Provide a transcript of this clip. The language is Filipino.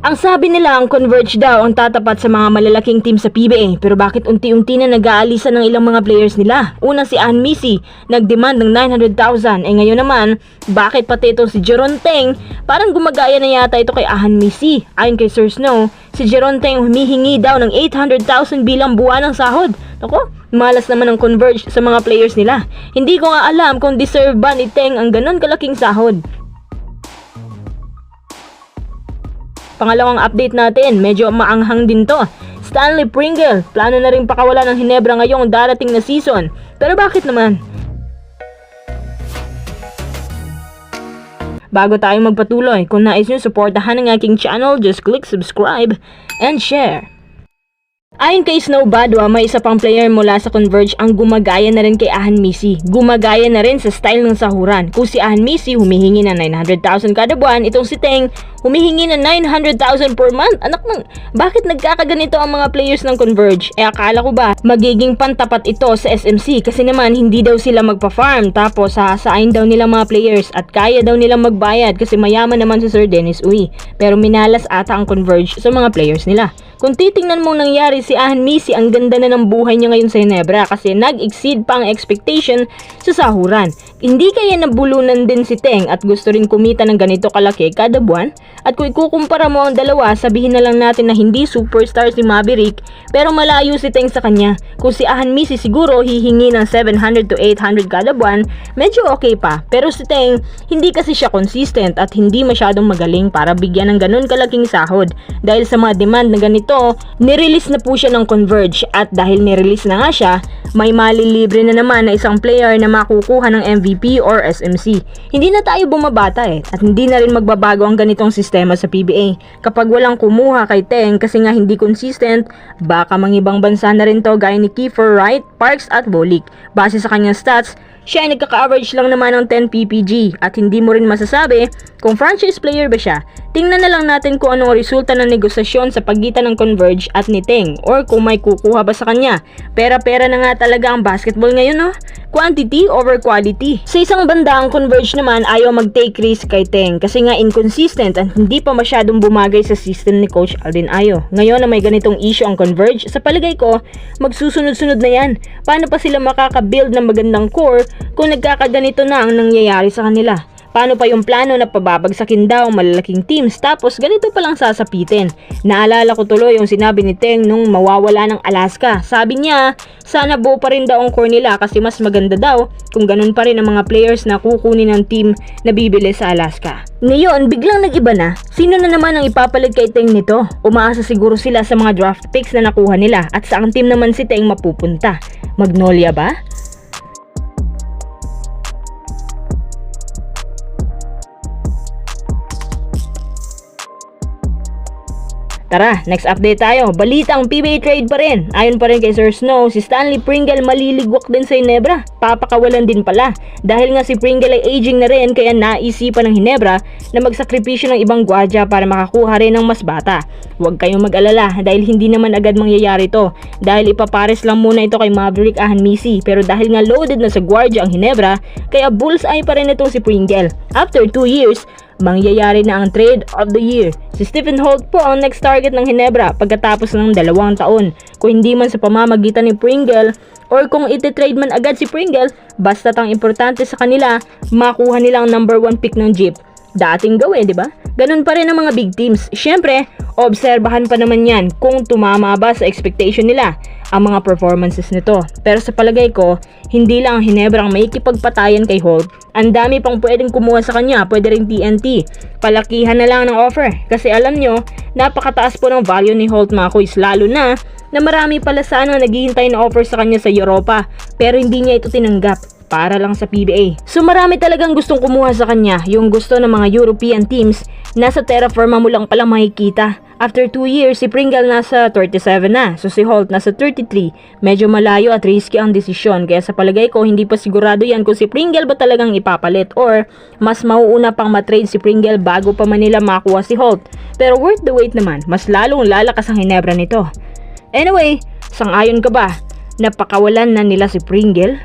Ang sabi nila ang Converge daw ang tatapat sa mga malalaking team sa PBA, pero bakit unti-unti na nag-aalisan ng ilang mga players nila? Una si Ann Missy, nag-demand ng 900,000, ngayon naman, bakit pati itong si Jeron Teng, parang gumagaya na yata ito kay Ann Missy. Ayon kay Sir Snow, si Jeron Teng humihingi daw ng 800,000 bilang buwan ng sahod. Ako, malas naman ang Converge sa mga players nila. Hindi ko nga alam kung deserve ba ni Teng ang ganon kalaking sahod. Pangalawang update natin, medyo maanghang din to. Stanley Pringle, plano na rin pakawala ng Ginebra ngayong darating na season. Pero bakit naman? Bago tayo magpatuloy, kung nais nyo suportahan ang aking channel, just click subscribe and share. Ayon kay Snow Badwa, may isa pang player mula sa Converge ang gumagaya na rin kay Ann Missy. Gumagaya na rin sa style ng sahuran. Kung si Ann Missy humihingi ng 900,000 kada buwan, itong si Teng humihingi ng 900,000 per month. Anak ng, bakit nagkakaganito ang mga players ng Converge? Akala ko ba magiging pantapat ito sa SMC kasi naman hindi daw sila magpa-farm tapos hahasain daw nila mga players at kaya daw nilang magbayad kasi mayaman naman si Sir Dennis Uy. Pero minalas ata ang Converge sa mga players nila. Kung titingnan mong nangyari si Ann Missy, ang ganda na ng buhay niya ngayon sa Ginebra kasi nag-exceed pa ang expectation sa sahuran. Hindi kaya nabulunan din si Teng at gusto rin kumita ng ganito kalaki kada buwan? At kung ikukumpara mo ang dalawa, sabihin na lang natin na hindi superstar si Maverick pero malayo si Teng sa kanya. Kung si Ann Missy siguro hihingi ng 700 to 800 kada buwan, medyo okay pa. Pero si Teng, hindi kasi siya consistent at hindi masyadong magaling para bigyan ng ganun kalaking sahod. Dahil sa mga demand na ganito, nirelease na po siya ng Converge at dahil nirelease na nga siya, may malilibre na naman na isang player na makukuha ng MVP or SMC. Hindi na tayo bumabata at hindi na rin magbabago ang ganitong sistema sa PBA. Kapag walang kumuha kay Teng kasi nga hindi consistent, baka mangibang bansa na rin to gaya ni Kiefer Wright, Parks at Bolik. Base sa kanyang stats, siya ay nagkaka-average lang naman ng 10 PPG at hindi mo rin masasabi kung franchise player ba siya. Tingnan na lang natin kung anong resulta ng negosasyon sa pagitan ng Converge at ni Teng or kung may kukuha ba sa kanya. Pera-pera na nga talaga ang basketball ngayon, no? Quantity over quality. Sa isang banda, ang Converge naman ayaw mag-take risk kay Teng kasi nga inconsistent at hindi pa masyadong bumagay sa system ni Coach Alden Ayo. Ngayon na may ganitong issue ang Converge, sa palagay ko, magsusunod-sunod na yan. Paano pa sila makaka-build ng magandang core kung nagkakaganito na ang nangyayari sa kanila? Paano pa yung plano na pababagsakin daw ang malalaking teams tapos ganito palang sasapitin? Naalala ko tuloy yung sinabi ni Teng nung mawawala ng Alaska. Sabi niya, sana buo pa rin daw ang core nila kasi mas maganda daw kung ganun pa rin ang mga players na kukunin ng team na bibili sa Alaska. Ngayon, biglang nag-iba na. Sino na naman ang ipapalit kay Teng nito? Umaasa siguro sila sa mga draft picks na nakuha nila at saang team naman si Teng mapupunta? Magnolia ba? Tara, next update tayo. Balitang PBA trade pa rin. Ayon pa rin kay Sir Snow, si Stanley Pringle maliligwak din sa Ginebra. Papakawalan din pala. Dahil nga si Pringle ay aging na rin kaya naisipan ng Ginebra na magsakripisyo ng ibang gwardiya para makakuha rin ng mas bata. Huwag kayong mag-alala dahil hindi naman agad mangyayari to. Dahil ipapares lang muna ito kay Maverick Ann Missy. Pero dahil nga loaded na sa gwardiya ang Ginebra, kaya bullseye pa rin itong si Pringle. After 2 years, mangyayari na ang trade of the year. Si Stephen Holt po ang next target ng Ginebra pagkatapos ng 2 taon. Kung hindi man sa pamamagitan ni Pringle or kung ititrade man agad si Pringle, basta't ang importante sa kanila, makuha nila ang number 1 pick ng Jeep. Dating gawin, di ba? Ganun pa rin ang mga big teams. Siyempre, obserbahan pa naman yan kung tumama ba sa expectation nila ang mga performances nito. Pero sa palagay ko, hindi lang ang Ginebra ang may ikipagpatayan kay Holt. Ang dami pang pwedeng kumuha sa kanya, pwede rin TNT. Palakihan na lang ng offer. Kasi alam nyo, napakataas po ng value ni Holt mga kuys. Lalo na marami pala sana naghihintay na offer sa kanya sa Europa. Pero hindi niya ito tinanggap para lang sa PBA. So marami talagang gustong kumuha sa kanya. Yung gusto ng mga European teams, nasa terra firma mo lang palang makikita. After 2 years, si Pringle nasa 37 na. So si Holt nasa 33. Medyo malayo at risky ang desisyon. Kaya sa palagay ko, hindi pa sigurado yan kung si Pringle ba talagang ipapalit. Or mas mauuna pang matrade si Pringle bago pa man nila makuha si Holt. Pero worth the wait naman. Mas lalong lalakas ang Ginebra nito. Anyway, sang-ayon ka ba? Napakawalan na nila si Pringle?